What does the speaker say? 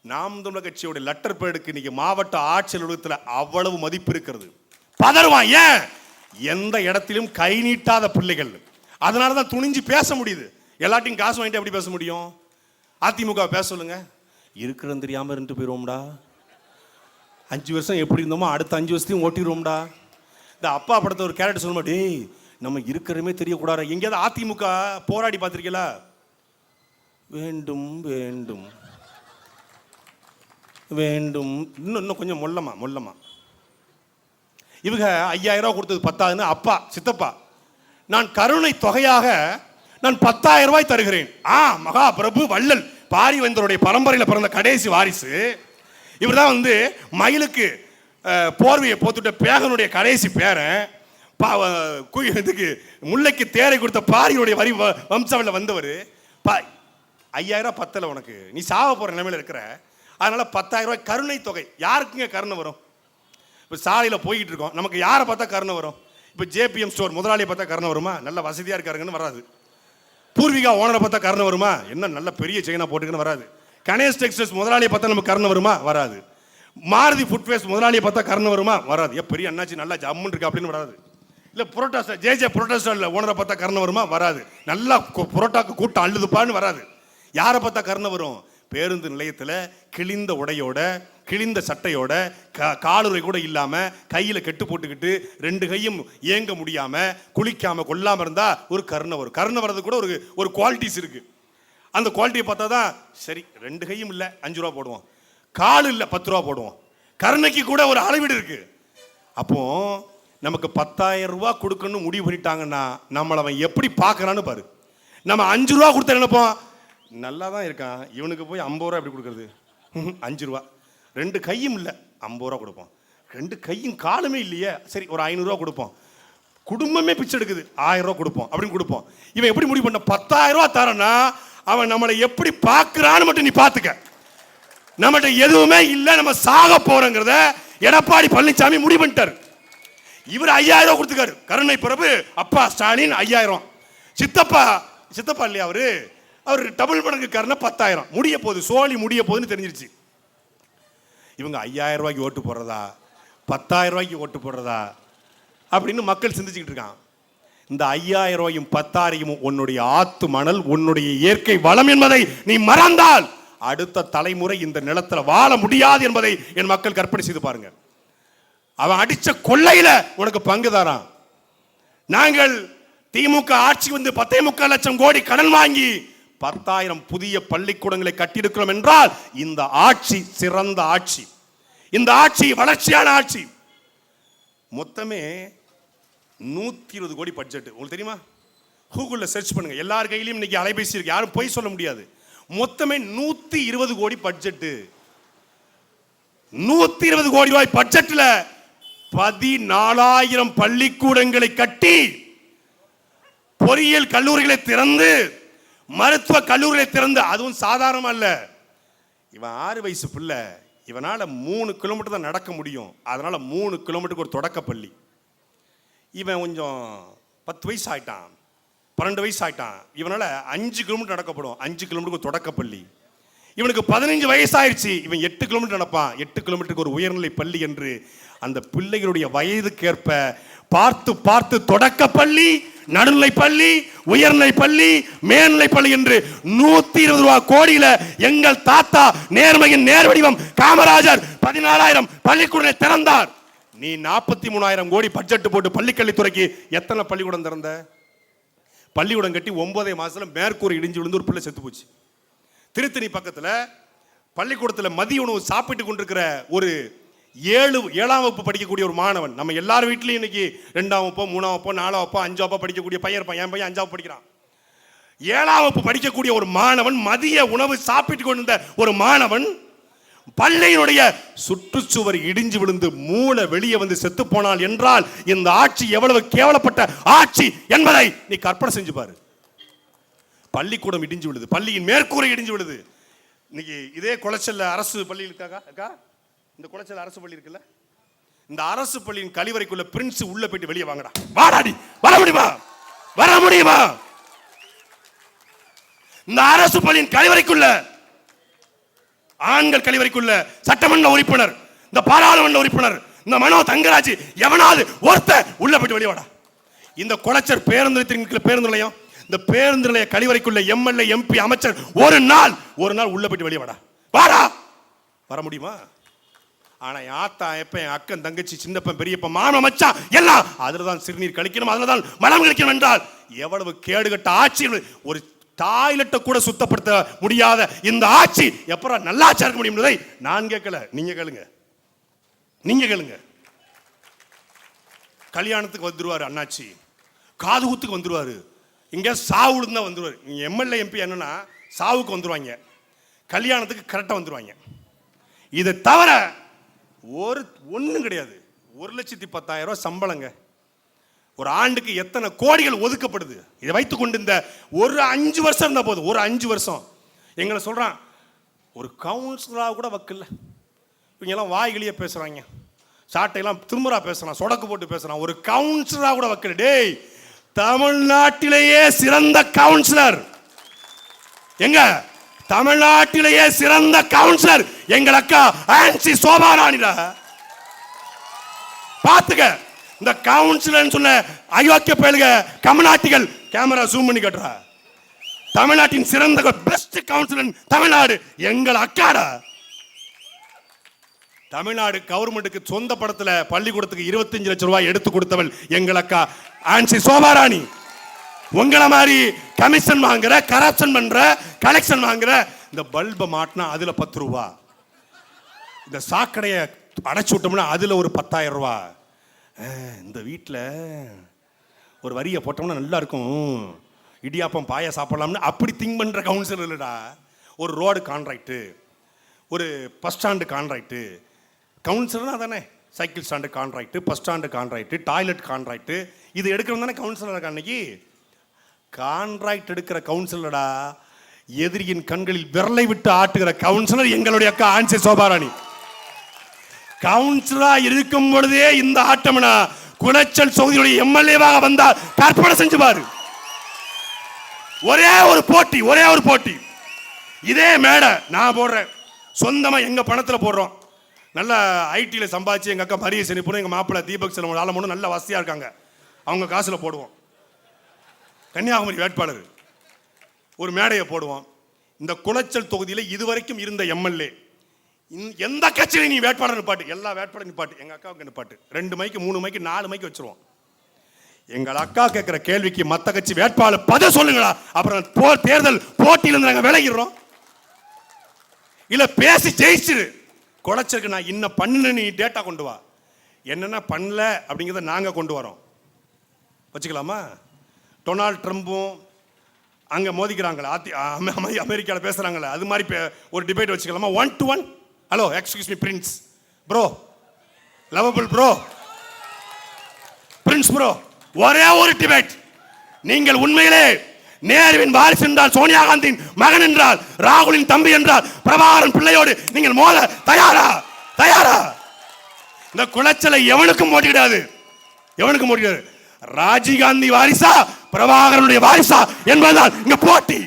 நாம் தமிழர் கட்சியோட லெட்டர் பேடுக்கு இன்னைக்கு மாவட்ட ஆட்சியர் அலுவலகத்தில் அவ்வளவு மதிப்பு இருக்கிறது. பதறுவான். ஏன்? எந்த இடத்திலும் கை நீட்டாத பிள்ளைகள். அதனால தான் துணிஞ்சு பேச முடியுது. எல்லாத்தையும் காசு வாங்கிட்டு எப்படி பேச முடியும்? அதிமுக பேச சொல்லுங்க. இருக்கிறது தெரியாமல் இருந்து போயிடுவோம்டா. 5 வருஷம் எப்படி இருந்தோமோ அடுத்த 5 வருஷத்தையும் ஓட்டிடுவோம்டா. இந்த அப்பா படத்தை ஒரு கேரக்டர் சொல்ல மாட்டே, நம்ம இருக்கிறமே தெரியக்கூடாது. எங்கேயாவது அதிமுக போராடி பார்த்துருக்கீங்களா? வேண்டும் வேண்டும் வேண்டும், இன்னும் கொஞ்சம் மொல்லமா. இவங்க 5000 ரூபா கொடுத்தது பத்தாதுன்னு அப்பா சித்தப்பா, நான் கருணை தொகையாக நான் 10,000 ரூபாய் தருகிறேன். மகா பிரபு வள்ளல் பாரிவேந்தருடைய பரம்பரையில் பிறந்த கடைசி வாரிசு இவர் தான். வந்து மயிலுக்கு போர்வையை போத்துட்ட பேகனுடைய கடைசி பேரன். இதுக்கு முல்லைக்கு தேரை கொடுத்த பாரியுடைய வரி வம்சாவில் வந்தவர். 5000 ரூபா பத்தல உனக்கு, நீ சாவ போற நிலைமையில இருக்கிற. அதனால 10,000 ரூபாய் கருணை தொகை. யாருக்குங்க கருணை வரும்? இப்போ சாலையில் போய்கிட்டு இருக்கோம், நமக்கு யாரை பார்த்தா கருணை வரும்? இப்போ ஜேபிஎம் ஸ்டோர் முதலாளியை பார்த்தா கருணை வருமா? நல்ல வசதியாக இருக்காருங்கன்னு வராது. பூர்விகா ஓனரை பார்த்தா கருணை வருமா? என்ன நல்ல பெரிய செயினா போட்டுக்குன்னு வராது. கணேஷ் டெக்ஸ்டைல்ஸ் முதலாளியை பார்த்தா நமக்கு கருணை வருமா? வராது. மாருதி ஃபுட்வேர்ஸ் முதலாளியை பார்த்தா கருணை வருமா? வராது. பெரிய அண்ணாச்சி நல்லா ஜம்முன்னு இருக்கு அப்படின்னு வராது. இல்லை புரோட்டா ஜே புரோட்டா ஸ்டாலில் ஓனரை பார்த்தா கருணை வருமா? வராது. நல்லா புரோட்டாக்கு கூட்டம் அள்ளுதுப்பான்னு வராது. யாரை பார்த்தா கருணை வரும்? பேருந்து நிலையத்தில் கிழிந்த உடையோட கிழிந்த சட்டையோட காலுறை கூட இல்லாமல் கையில் கெட்டு போட்டுக்கிட்டு 2 கையும் ஏங்க முடியாமல் குளிக்காமல் கொல்லாமல் இருந்தால் ஒரு கருணை வரும். கருணை வர்றது கூட ஒரு குவாலிட்டிஸ் இருக்குது. அந்த குவாலிட்டியை பார்த்தா தான் சரி. 2 கையும் இல்லை 5 ரூபா போடுவோம், கால் இல்லை 10 ரூபா போடுவோம். கருணைக்கு கூட ஒரு அளவீடு இருக்குது. அப்போ நமக்கு 10,000 ரூபா கொடுக்கணும்னு முடிவு பண்ணிட்டாங்கன்னா நம்மளை அவன் எப்படி பார்க்குறான்னு பாரு. நம்ம 5 ரூபா கொடுத்தா நினைப்போம், நல்லா தான் இருக்கான், இவனுக்கு போய் 50 ரூபா எப்படி கொடுக்குறது? 5 ரூபா. 2 கையும் இல்லை 50 ரூபா கொடுப்போம். 2 கையும் காலுமே இல்லையே, சரி ஒரு 500 ரூபா கொடுப்போம். குடும்பமே பிச்சை எடுக்குது, 1000 ரூபா கொடுப்போம் அப்படின்னு கொடுப்போம். இவன் எப்படி முடிவு பண்ண? 10,000 ரூபா தரனா அவன் நம்மளை எப்படி பார்க்குறான்னு மட்டும் நீ பார்த்துக்க. நம்மகிட்ட எதுவுமே இல்லை, நம்ம சாக போறோங்கிறத எடப்பாடி பழனிசாமி முடிவு பண்ணிட்டார். இவர் 5000 ரூபா கொடுத்துக்காரு. கருணை பிரபு அப்பா ஸ்டாலின் 5000. சித்தப்பா இல்லையா அவர் டபுள் மடங்கு கருணை 10,000. முடிய போகுது, சோழி முடிய போகுதுன்னு தெரிஞ்சிருச்சு. இவங்க 5000 ரூபாய்க்கு ஓட்டு போடுறதா 10,000 ரூபாய்க்கு ஓட்டு போடுறதா அப்படின்னு மக்கள் சிந்திச்சுக்கிட்டு இருக்கான். இந்த 5000 ரூபாயும் 10,000 உன்னுடைய ஆத்து மணல், உன்னுடைய இயற்கை வளம் என்பதை நீ மறந்தால் அடுத்த தலைமுறை இந்த நிலத்தில் வாழ முடியாது என்பதை என் மக்கள் கற்பனை செய்து பாருங்க. அவன் அடிச்ச கொள்ளையில உனக்கு பங்குதாரான். நாங்கள் திமுக ஆட்சி வந்து 10.25 லட்சம் கோடி கடன் வாங்கி 10,000 புதிய பள்ளிக்கூடங்களை கட்டியிருக்கிறோம் என்றால் இந்த ஆட்சி சிறந்த ஆட்சி, இந்த ஆட்சி வளர்ச்சியான ஆட்சி. மொத்தமே 120 கோடி பட்ஜெட். உங்களுக்கு தெரியுமா? கூகுளில் சர்ச் பண்ணுங்க, எல்லார் கையிலையும் இன்னைக்கு அலைபேசி இருக்கு, யாரும் போய் சொல்ல முடியாது. மொத்தமே 120 கோடி பட்ஜெட். 120 கோடி ரூபாய் பட்ஜெட்ல 14,000 பள்ளிக்கூடங்களை கட்டி, பொறியியல் கல்லூரிகளை திறந்து, மருத்துவ கல்லூரிகளை திறந்து, அதுவும் சாதாரண அல்ல. இவன் 6 வயசு பிள்ளை, இவனால 3 கிலோமீட்டர் தான் நடக்க முடியும். அதனால 3 கிலோமீட்டருக்கு ஒரு தொடக்க பள்ளி. இவன் கொஞ்சம் 10 வயசு ஆயிட்டான், 12 வயசு ஆயிட்டான், இவனால 5 கிலோமீட்டர் நடக்கப்படும். 5 கிலோமீட்டருக்கு ஒரு தொடக்க பள்ளி. இவனுக்கு 15 வயசு ஆயிடுச்சு, இவன் 8 கிலோமீட்டர் நடப்பான். 8 கிலோமீட்டருக்கு ஒரு உயர்நிலை பள்ளி என்று அந்த பிள்ளைகளுடைய வயதுக்கேற்ப பார்த்து பார்த்து தொடக்க பள்ளி, நடுநிலை பள்ளி, உயர்நிலை பள்ளி, மேல்நிலை பள்ளி என்று 120 கோடியில எங்கள் தாத்தா நேர்மையின் நேர்வடிவம் காமராஜர் 14,000 பள்ளிக்கூடங்களை திறந்தார். நீ 43,000 கோடி பட்ஜெட் போட்டு பள்ளிக்கல்வித்துறைக்கு எத்தனை பள்ளிக்கூடம் திறந்த? பள்ளிக்கூடம் கட்டி 9 மாசத்துல மேற்கூரை இடிஞ்சு விழுந்து ஒரு பிள்ளை செத்து போச்சு. திருத்தணி பக்கத்தில் பள்ளிக்கூடத்தில் மதிய உணவு சாப்பிட்டு கொண்டிருக்கிற ஒரு 7ஆம் வகுப்பு படிக்கக்கூடிய ஒரு மாணவன், நம்ம எல்லார் வீட்லையும் இன்னைக்கு 2ஆம் வகுப்போ 3ஆம் வகுப்போ 4ஆம் வகுப்போ 5ஆம் வகுப்போ படிக்கக்கூடிய பையன் இருப்பான். என் பையன் 5ஆம் வகுப்பு படிக்கிறான். 7ஆம் வகுப்பு படிக்கக்கூடிய ஒரு மாணவன், மதிய உணவு சாப்பிட்டு கொண்டிருந்த ஒரு மாணவன், பள்ளியினுடைய சுற்றுச்சுவர் இடிஞ்சு விழுந்து மூளை வெளியே வந்து செத்து போனால் என்றால் இந்த ஆட்சி எவ்வளவு கேவலப்பட்ட ஆட்சி என்பதை நீ கற்பனை செஞ்சு பாரு. பள்ளிக்கூடம் இடிஞ்சு விழுது, பள்ளியின் மேற்கூரை இடிஞ்சு விழுது. இன்னைக்கு இதே குளச்சல்ல அரசு பள்ளி இருக்காக்கா, இந்த குளச்சல் அரசு பள்ளி இருக்குல்ல, இந்த அரசு பள்ளியின் கழிவறைக்குள்ள பிரின்ஸ் உள்ள போயிட்டு வெளியே வாங்கடா, வாடாடி, வர முடியுமா? வர முடியுமா? இந்த அரசு பள்ளியின் கழிவறைக்குள்ள ஆண்கள் கழிவறைக்குள்ள சட்டமன்ற உறுப்பினர், இந்த பாராளுமன்ற உறுப்பினர், இந்த மனோ தங்கராஜ், எவனாவது ஒருத்த உள்ள போயிட்டு வெளியே வாடா. இந்த குளச்சல் பேருந்து நிலையம், இந்த பேருந்து நிலைய கழிவறைக்குள்ள எம்எல்ஏ, எம்பி, அமைச்சர் ஒரு நாள் உள்ள போயிட்டு வெளியே வாடா. வாடா, வர முடியுமா? ஆனா ஆத்தா, எப்ப, அக்கன், தங்கச்சி, சின்னப்பன், பெரியப்பன், மாமன், மச்சான் எல்லாம் அதுலதான் சிறுநீர் கழிக்கணும், அதுலதான் மலம் கழிக்கணும் என்றால் எவ்வளவு கேடுகட்ட ஆட்சி! ஒரு டாய்லெட்டை கூட சுத்தப்படுத்த முடியாத இந்த ஆட்சி எப்பறம் நல்லாட்சியா இருக்க முடியும் என்பதை நான் கேட்கல, நீங்க கேளுங்க. நீங்க கேளுங்க. கல்யாணத்துக்கு வந்துருவாரு அண்ணாச்சி, காது குத்துக்கு வந்துருவாரு, இங்க சாவுக்கு தான் வந்துருவாரு. எம்எல்ஏ, எம்பி என்னன்னா சாவுக்கு வந்துருவாங்க, கல்யாணத்துக்கு கரெக்டா வந்துருவாங்க. இதை தவிர ஒன்றும் கிடையாது. 1,10,000 சம்பளங்க. ஒரு ஆண்டுக்கு எத்தனை கோடிகள் ஒதுக்கப்படுது? இதை வைத்துக் கொண்டு இந்த ஒரு 5 வருஷம் இருந்தா போதும். ஒரு 5 வருஷம் எங்களை சொல்றான், ஒரு கவுன்சிலராக கூட வக்கல்ல. இவங்க எல்லாம் வாய்களியே பேசுறாங்க, சாட்டையெல்லாம் திரும்புறா பேசுறான், சொடக்கு போட்டு பேசுறான். ஒரு கவுன்சிலராக கூட வக்கல. டேய், தமிழ்நாட்டிலேயே சிறந்த கவுன்சிலர் எங்க? தமிழ்நாட்டிலேயே சிறந்த கவுன்சிலர் எங்கள் அக்கா ஆன்சி சோபாராணிடா. பாத்துக்க, இந்த கவுன்சிலர் சொன்ன அயோக்கிய பயலுக கமநாட்டிகள் கேமரா ஜூம் பண்ணி கட்டுறா. தமிழ்நாட்டின் சிறந்த பெஸ்ட் கவுன்சிலர் தமிழ்நாடு எங்கள் அக்காடா. தமிழ்நாடு கவர்மெண்ட்டுக்கு சொந்த படத்துல பள்ளிக்கூடத்துக்கு 25 லட்சம் ரூபாய் எடுத்து கொடுத்தவள் எங்கள் அக்கா ஆன்சி சோபாராணி. உங்களை மாதிரி கமிஷன் வாங்குற, கரப்ஷன் பண்ற, கலெக்ஷன் வாங்குற, இந்த பல்பை மாட்டினா அதுல 10 ரூபா, இந்த சாக்கடையை அடைச்சு விட்டோம்னா அதுல ஒரு 10,000 ரூபா, இந்த வீட்டில் ஒரு வரியை போட்டோம்னா நல்லா இருக்கும், இடியாப்பம் பாய சாப்பிடலாம்னு அப்படி திங்க் பண்ற கவுன்சிலர் இல்லடா. ஒரு ரோடு கான்ட்ராக்டு, ஒரு பஸ் ஸ்டாண்டு கான்ட்ராக்டு, கவுன்சிலர்னா தானே cycle stand contract, bus stand contract, toilet contract, இது எடுக்கணும் தானே கவுன்சிலர். அன்னைக்கு கான்ட்ராக்ட் எடுக்கிற கவுன்சிலரடா, எதிரியின் கண்களில் விரலை விட்டு ஆட்டுகிற கவுன்சிலர் எங்களுடைய அக்கா ஆன்சி சோபாராணி. கவுன்சிலரா இருக்கும் பொழுதே இந்த ஆட்டம்னா குளச்சல் தொகுதியுடைய எம்எல்ஏவாக வந்தால் கற்பனை செஞ்சு பாரு. ஒரே ஒரு போட்டி, இதே மேடை நான் போடுறேன், சொந்தமா எங்க பணத்துல போடுறோம். நல்ல ஐடியில சம்பாதிச்சு எங்க அக்கா மரிய செனிப்பும் எங்க மாப்பிள்ளை தீபக் செல்வம் ஆலமோனும் நல்ல வசதியா இருக்காங்க, அவங்க காசுல போடுவோம். கன்னியாகுமரி வேட்பாளர் ஒரு மேடையை போடுவோம். இந்த குளச்சல் தொகுதியில் இதுவரைக்கும் இருந்த எம்எல்ஏ எந்த கட்சியில நீ வேட்பாளர் நிப்பாட்டு, எல்லா வேட்பாளர் நிப்பாட்டு, எங்க அக்காவுக்கு நிப்பாட்டு, 2 மைக்கு 3 மைக்கு 4 மைக்கு வச்சிருவோம். எங்கள் அக்கா கேட்கிற கேள்விக்கு மத்த கட்சி வேட்பாளர் பதில் சொல்லுங்களா, அப்புறம் தேர்தல் போட்டியிலிருந்து நாங்க விலகிறோம். இல்ல பேசி ஜெயிச்சிரு, குளச்சலுக்கு நான் இன்னும் பண்ணு, நீ டேட்டா கொண்டு வா, என்னென்ன பண்ணல அப்படிங்கிறத நாங்க கொண்டு வரோம். வச்சுக்கலாமா? டொனால்ட் ட்ரம்பும் அங்கே மோதிக்கிறாங்களே, அமெரிக்காவில் பேசுகிறாங்களே, அது மாதிரி ஒரு டிபேட் வச்சுக்கலாமா? 1 to 1. Hello, excuse me Prince bro, lovable bro, Prince bro, ஒரே ஒரு டிபேட். நீங்கள் உண்மையிலே நேருவின் வாரிசு என்றால், சோனியா காந்தியின் மகன் என்றால், ராகுலின் தம்பி என்றால், பிரபாகரன் பிள்ளையோடு நீங்கள் மோத தயாரா? இந்த குளச்சலை எவனுக்கும் போட்டிக்கிடாது, எவனுக்கும் போட்டிக்கிடாது. ராஜீவ்காந்தி வாரிசா, பிரபாகரனுடைய வாரிசா என்பதுதான் இங்க போட்டி.